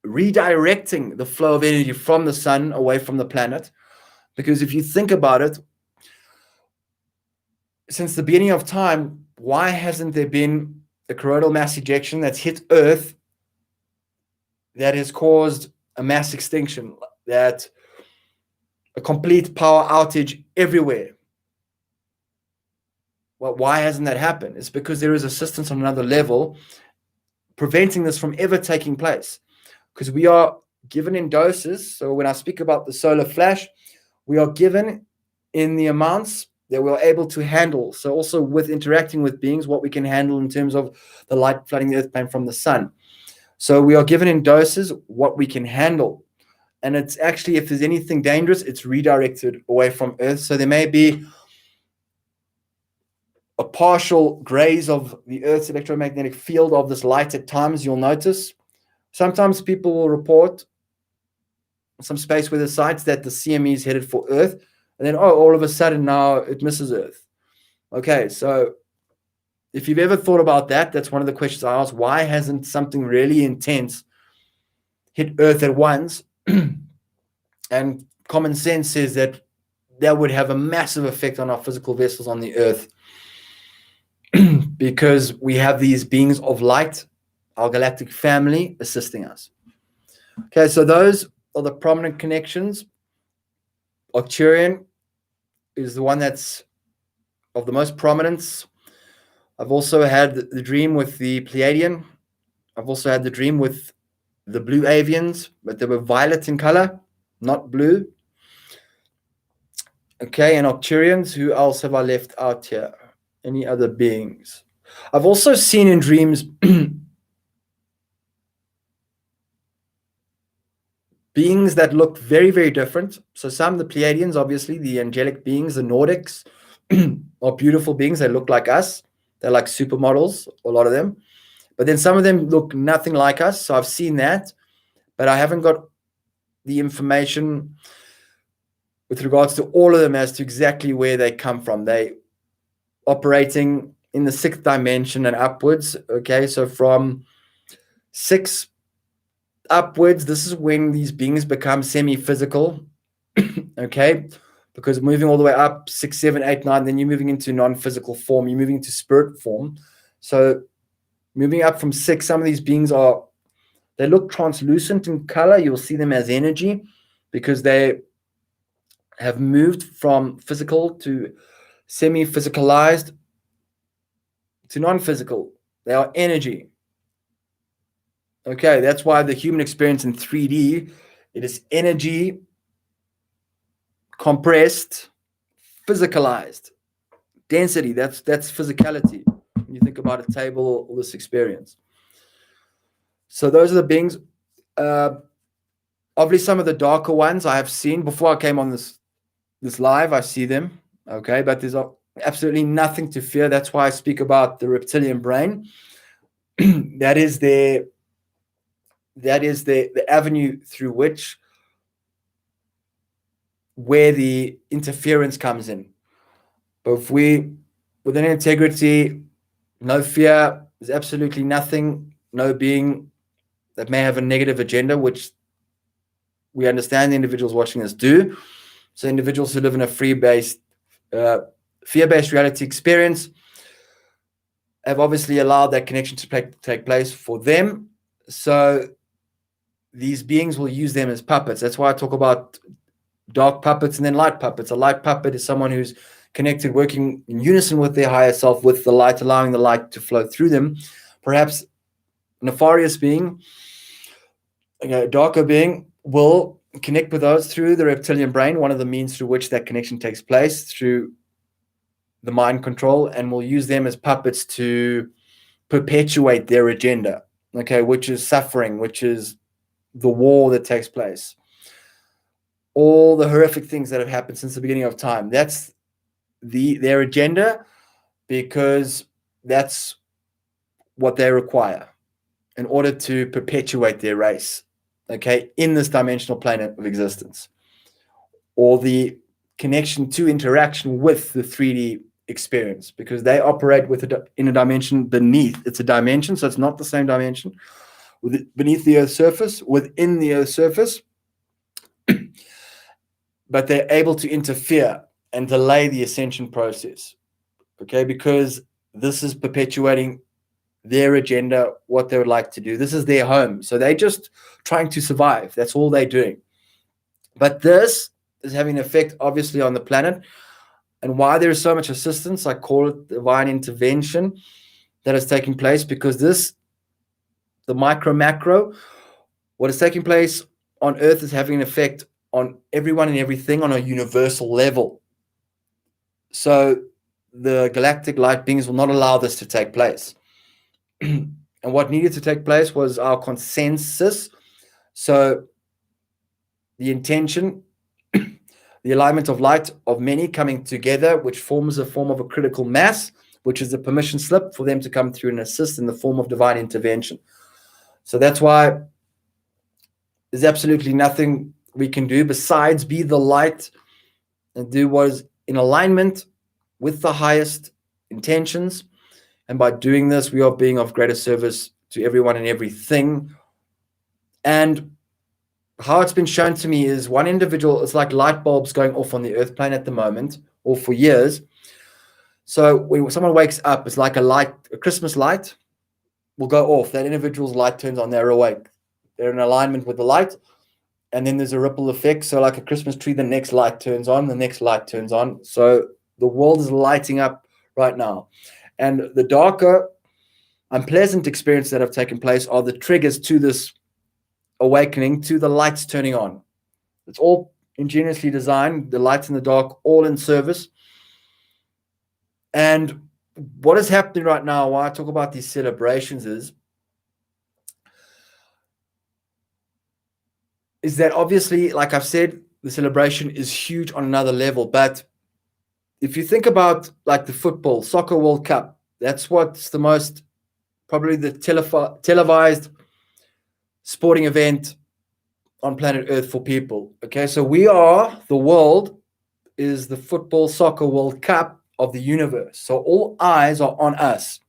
redirecting the flow of energy from the sun away from the planet. Because if you think about it, since the beginning of time, why hasn't there been a coronal mass ejection that's hit Earth that has caused a mass extinction, that a complete power outage everywhere? Well, why hasn't that happened? It's because there is assistance on another level preventing this from ever taking place. Because we are given in doses. So when I speak about the solar flash, we are given in the amounts that we're able to handle. So also with interacting with beings, what we can handle in terms of the light flooding the earth plane from the sun. So we are given in doses what we can handle. And it's actually, if there's anything dangerous, it's redirected away from Earth. So there may be a partial graze of the Earth's electromagnetic field of this light at times, you'll notice. Sometimes people will report some space weather sites that the CME is headed for Earth, and then, all of a sudden now it misses Earth. Okay, so if you've ever thought about that, that's one of the questions I ask. Why hasn't something really intense hit Earth at once? And common sense says that would have a massive effect on our physical vessels on the Earth. Because we have these beings of light, our galactic family, assisting us. Okay, so those are the prominent connections. Octurian is the one that's of the most prominence. I've also had the dream with the Pleiadian. I've also had the dream with the blue Avians, but they were violet in color, not blue. Okay, and Octurians. Who else have I left out here? Any other beings? I've also seen in dreams beings that look very, very different. So some, the Pleiadians, obviously, the angelic beings, the Nordics, are beautiful beings. They look like us. They're like supermodels, a lot of them. But then some of them look nothing like us. So I've seen that, but I haven't got the information with regards to all of them as to exactly where they come from. They operating in the 6th dimension and upwards. Okay, so from 6 upwards, this is when these beings become semi-physical. Okay, because moving all the way up 6, 7, 8, 9, then you're moving into non-physical form. You're moving into spirit form. So moving up from 6, some of these beings they look translucent in color. You'll see them as energy because they have moved from physical to semi-physicalized to non-physical. They are energy. Okay, that's why the human experience in 3D, it is energy compressed, physicalized. Density, that's physicality. When you think about a table or this experience. So those are the beings. Obviously, some of the darker ones I have seen before I came on this live. I see them. Okay, but there's absolutely nothing to fear. That's why I speak about the reptilian brain. that is the avenue through which where the interference comes in. But if we, within integrity, no fear, there's absolutely nothing, no being that may have a negative agenda, which we understand the individuals watching this do. So individuals who live in a fear-based reality experience have obviously allowed that connection to take place for them. So these beings will use them as puppets. That's why I talk about dark puppets and then light puppets. A light puppet is someone who's connected, working in unison with their higher self, with the light, allowing the light to flow through them. Perhaps a nefarious being, a darker being, will connect with those through the reptilian brain, one of the means through which that connection takes place, through the mind control, and will use them as puppets to perpetuate their agenda, okay, which is suffering, which is the war that takes place. All the horrific things that have happened since the beginning of time. That's their agenda, because that's what they require in order to perpetuate their race, okay, in this dimensional plane of existence, or the connection to interaction with the 3D experience, because they operate in a dimension beneath. It's a dimension, so it's not the same dimension. beneath the Earth's surface, within the Earth's surface, but they're able to interfere and delay the ascension process, okay? Because this is perpetuating their agenda, what they would like to do. This is their home. So they're just trying to survive. That's all they're doing. But this is having an effect, obviously, on the planet. And why there is so much assistance, I call it divine intervention, that is taking place, because this, the micro, macro, what is taking place on Earth is having an effect on everyone and everything on a universal level. So the galactic light beings will not allow this to take place. And what needed to take place was our consensus. So the intention, the alignment of light of many coming together, which forms a form of a critical mass, which is a permission slip for them to come through and assist in the form of divine intervention. So that's why there's absolutely nothing we can do besides be the light and do what is in alignment with the highest intentions. And by doing this, we are being of greater service to everyone and everything. And how it's been shown to me is one individual, it's like light bulbs going off on the Earth plane at the moment, or for years. So when someone wakes up, it's like a Christmas light will go off. That individual's light turns on, they're awake. They're in alignment with the light. And then there's a ripple effect. So like a Christmas tree, the next light turns on, the next light turns on. So the world is lighting up right now. And the darker, unpleasant experiences that have taken place are the triggers to this awakening, to the lights turning on. It's all ingeniously designed, the lights and the dark, all in service. And what is happening right now, why I talk about these celebrations is that obviously, like I've said, the celebration is huge on another level. But if you think about like the football, soccer World Cup, that's what's the most, probably the televised sporting event on planet Earth for people. Okay, so the world is the football soccer World Cup of the universe. So all eyes are on us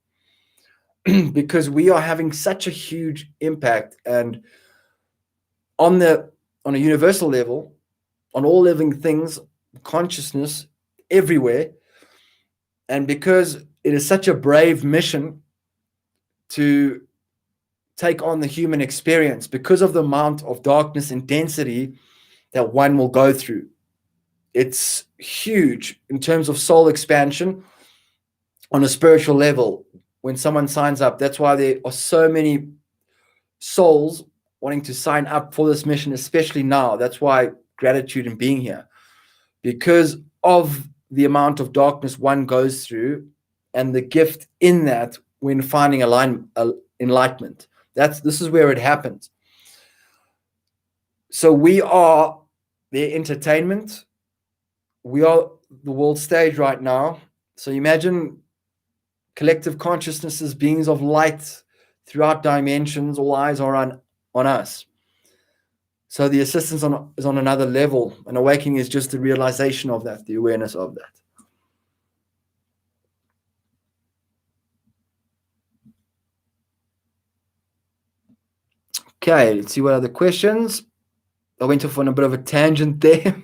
because we are having such a huge impact, and on a universal level, on all living things, consciousness everywhere. And because it is such a brave mission to take on the human experience, because of the amount of darkness and density that one will go through, it's huge in terms of soul expansion on a spiritual level. When someone signs up, that's why there are so many souls wanting to sign up for this mission, especially now. That's why gratitude in being here, because of the amount of darkness one goes through and the gift in that when finding enlightenment. This is where it happens. So we are their entertainment. We are the world stage right now. So imagine collective consciousnesses, beings of light throughout dimensions, all eyes are on us. So the assistance is on another level, and awakening is just the realization of that, the awareness of that. Okay, let's see what other questions. I went off on a bit of a tangent there.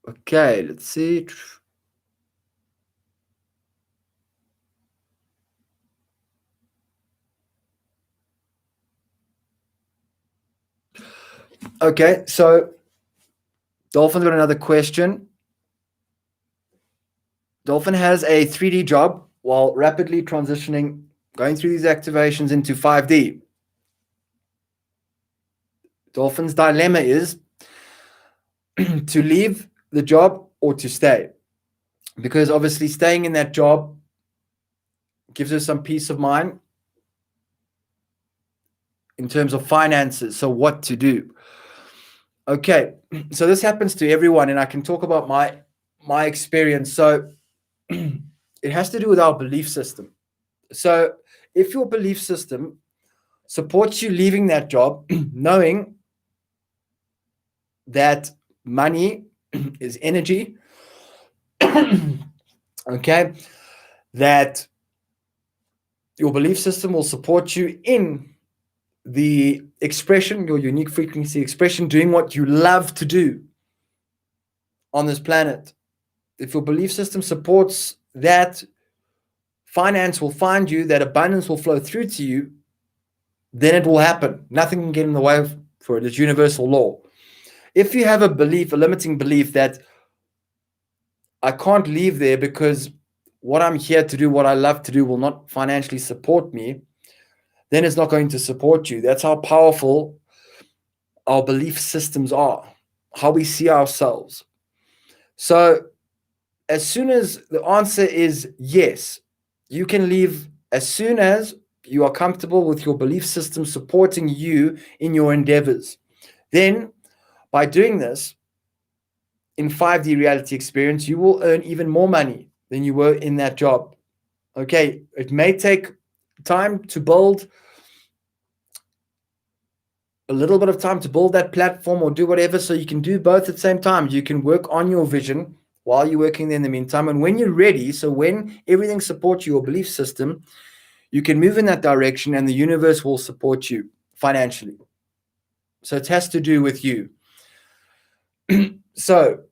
Okay, let's see. Okay, so Dolphin's got another question. Dolphin has a 3D job while rapidly transitioning, going through these activations into 5D. Dolphin's dilemma is to leave the job or to stay, because obviously staying in that job gives us some peace of mind in terms of finances. So what to do? Okay, so this happens to everyone, and I can talk about my experience. So it has to do with our belief system. So if your belief system supports you leaving that job, knowing that money is energy, okay, that Your belief system will support you in the expression, your unique frequency expression, doing what you love to do on this planet. If your belief system supports that, finance will find you, that abundance will flow through to you, then it will happen. Nothing can get in the way for it. It's universal law. If you have a belief, a limiting belief that I can't leave there because what I'm here to do, what I love to do, will not financially support me, then it's not going to support you. That's how powerful our belief systems are, how we see ourselves. So as soon as the answer is yes, you can leave as soon as you are comfortable with your belief system supporting you in your endeavors. Then, by doing this, in 5D reality experience, you will earn even more money than you were in that job. Okay, it may take time to build, a little bit of time to build that platform or do whatever, so you can do both at the same time. You can work on your vision while you're working there in the meantime. And when you're ready, so when everything supports your belief system, you can move in that direction and the universe will support you financially. So it has to do with you. So,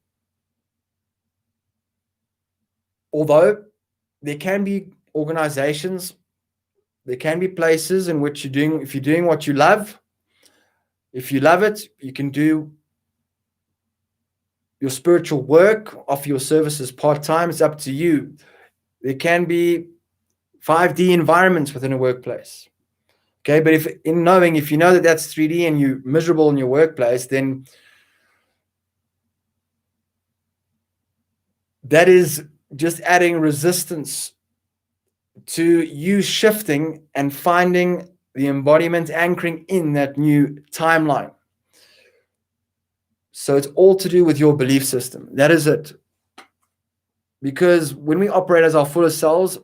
although there can be organizations, there can be places in which if you're doing what you love, if you love it, you can do your spiritual work, offer your services part-time. It's up to you. There can be 5D environments within a workplace. Okay, but if you know that that's 3D and you're miserable in your workplace, then that is just adding resistance to you shifting and finding the embodiment, anchoring in that new timeline. So it's all to do with your belief system. That is it. Because when we operate as our fullest selves,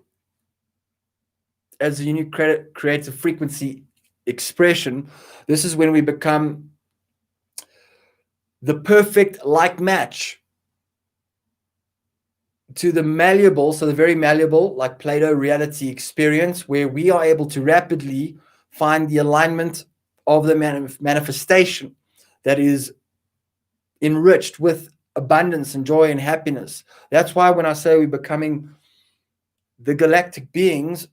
as a unique creative frequency expression, this is when we become the perfect like match to the malleable, so the very malleable, like Play-Doh reality experience, where we are able to rapidly find the alignment of the manifestation that is enriched with abundance and joy and happiness. That's why when I say we're becoming the galactic beings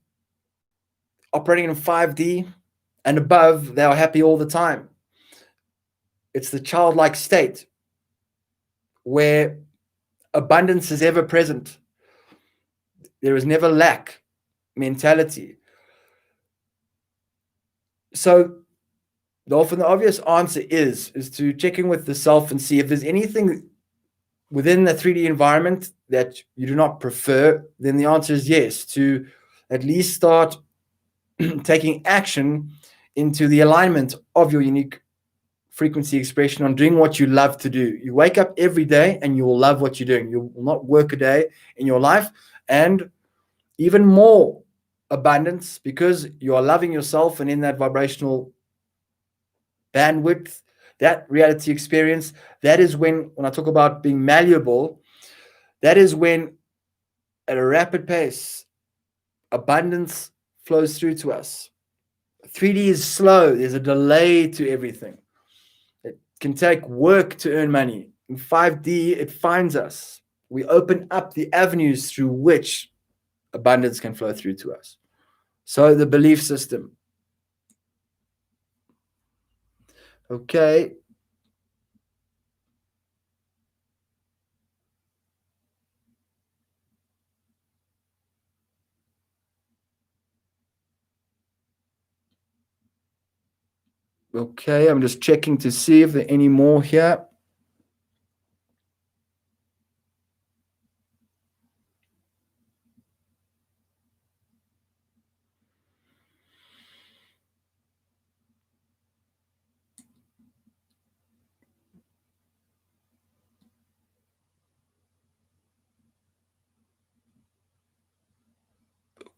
operating in 5D and above, they are happy all the time. It's the childlike state where abundance is ever present. There is never lack mentality. So often the obvious answer is to check in with the self and see if there's anything within the 3D environment that you do not prefer. Then the answer is yes, to at least start taking action into the alignment of your unique frequency expression on doing what you love to do. You wake up every day and you will love what you're doing. You will not work a day in your life, and even more abundance because you are loving yourself and in that vibrational bandwidth, that reality experience. That is when I talk about being malleable, that is when at a rapid pace abundance flows through to us. 3D is slow. There's a delay to everything. It can take work to earn money. In 5D, it finds us. We open up the avenues through which abundance can flow through to us. So the belief system. Okay. Okay, I'm just checking to see if there are any more here.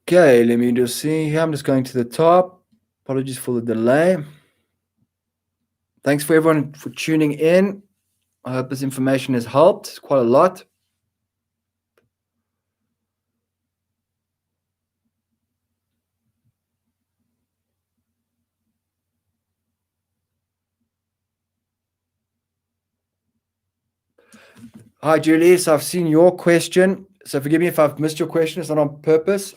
Okay, let me just see here. I'm just going to the top. Apologies for the delay. Thanks for everyone for tuning in. I hope this information has helped. It's quite a lot. Hi, Julie. So I've seen your question. So forgive me if I've missed your question. It's not on purpose.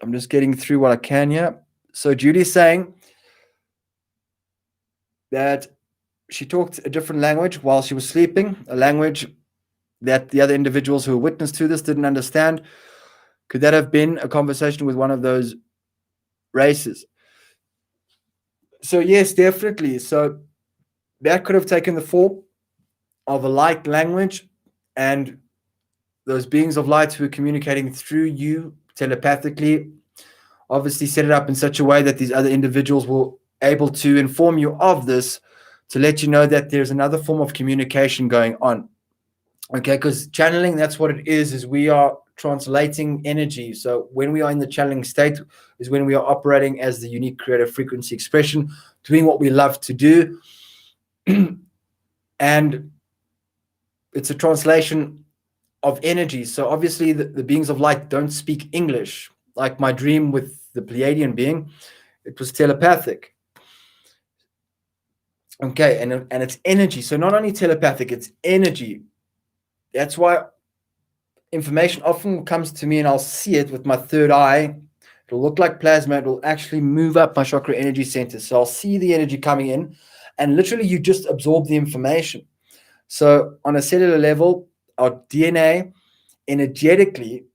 I'm just getting through what I can here. So Julie's saying that she talked a different language while she was sleeping, a language that the other individuals who were witness to this didn't understand. Could that have been a conversation with one of those races? So yes, definitely. So that could have taken the form of a light language, and those beings of light who are communicating through you telepathically obviously set it up in such a way that these other individuals were able to inform you of this, to let you know that there's another form of communication going on. Okay, because channeling, that's what it is we are translating energy. So when we are in the channeling state is when we are operating as the unique creative frequency expression, doing what we love to do. And it's a translation of energy. So obviously the beings of light don't speak English. Like my dream with the Pleiadian being, it was telepathic. Okay, and it's energy. So not only telepathic, it's energy. That's why information often comes to me and I'll see it with my third eye. It'll look like plasma. It'll actually move up my chakra energy center. So I'll see the energy coming in, and literally you just absorb the information. So on a cellular level, our DNA, energetically,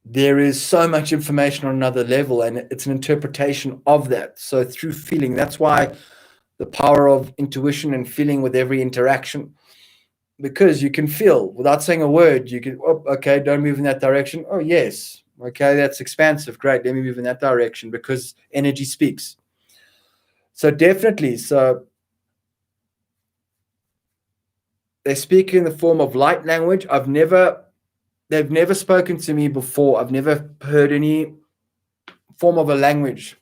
there is so much information on another level, and it's an interpretation of that. So through feeling, that's why the power of intuition and feeling with every interaction, because you can feel without saying a word. You can, oh, okay, don't move in that direction. Oh, yes. Okay, that's expansive. Great. Let me move in that direction, because energy speaks. So definitely. So they speak in the form of light language. They've never spoken to me before. I've never heard any form of a language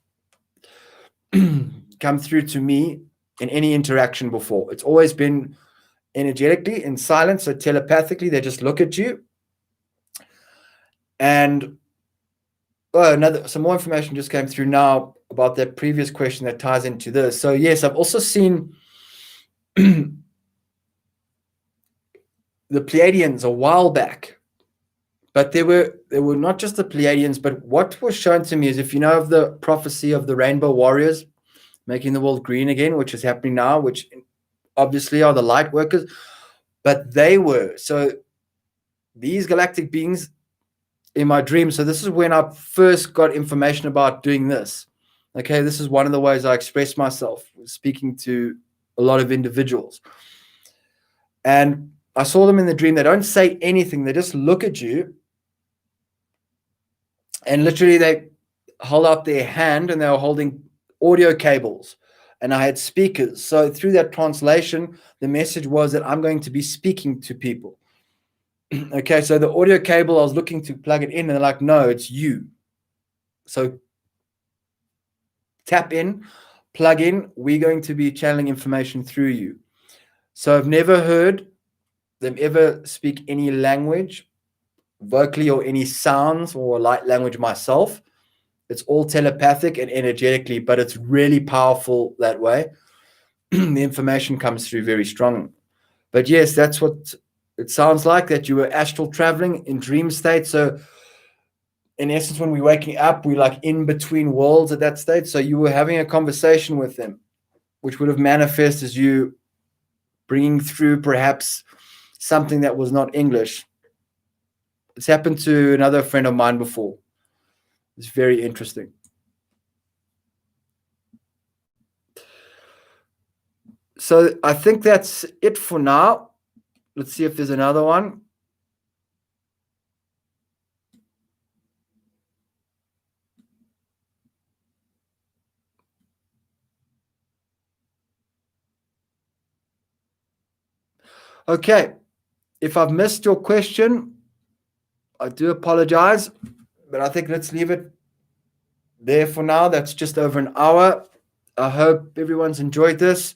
come through to me in any interaction before. It's always been energetically in silence. So telepathically, they just look at you. And some more information just came through now about that previous question that ties into this. So yes, I've also seen the Pleiadians a while back, but they were not just the Pleiadians, but what was shown to me is, if you know of the prophecy of the rainbow warriors making the world green again, which is happening now, which obviously are the light workers, but they were, so these galactic beings in my dream. So this is when I first got information about doing this. Okay, this is one of the ways I express myself, speaking to a lot of individuals. And I saw them in the dream. They don't say anything. They just look at you. And literally they hold out their hand, and they were holding audio cables. And I had speakers. So through that translation, the message was that I'm going to be speaking to people. Okay, so the audio cable, I was looking to plug it in, and they're like, no, it's you. So tap in, plug in, we're going to be channeling information through you. So I've never heard them ever speak any language vocally, or any sounds or light language myself. It's all telepathic and energetically, but it's really powerful that way. The information comes through very strongly. But yes, that's what it sounds like, that you were astral traveling in dream state. So in essence, when we're waking up, we're like in between worlds at that state. So you were having a conversation with them, which would have manifested as you bringing through perhaps something that was not English. It's happened to another friend of mine before. It's very interesting. So I think that's it for now. Let's see if there's another one. Okay. If I've missed your question, I do apologize, but I think let's leave it there for now. That's just over an hour. I hope everyone's enjoyed this.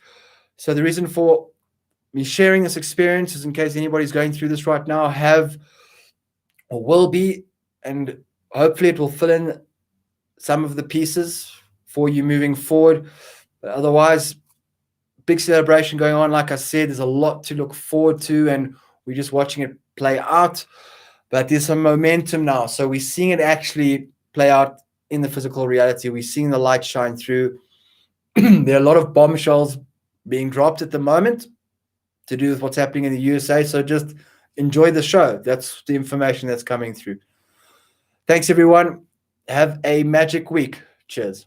So the reason for me sharing this experience is in case anybody's going through this right now, have or will be, and hopefully it will fill in some of the pieces for you moving forward. But otherwise, big celebration going on. Like I said, there's a lot to look forward to, and we're just watching it play out. But there's some momentum now. So we're seeing it actually play out in the physical reality. We're seeing the light shine through. There are a lot of bombshells being dropped at the moment to do with what's happening in the USA. So just enjoy the show. That's the information that's coming through. Thanks, everyone. Have a magic week. Cheers.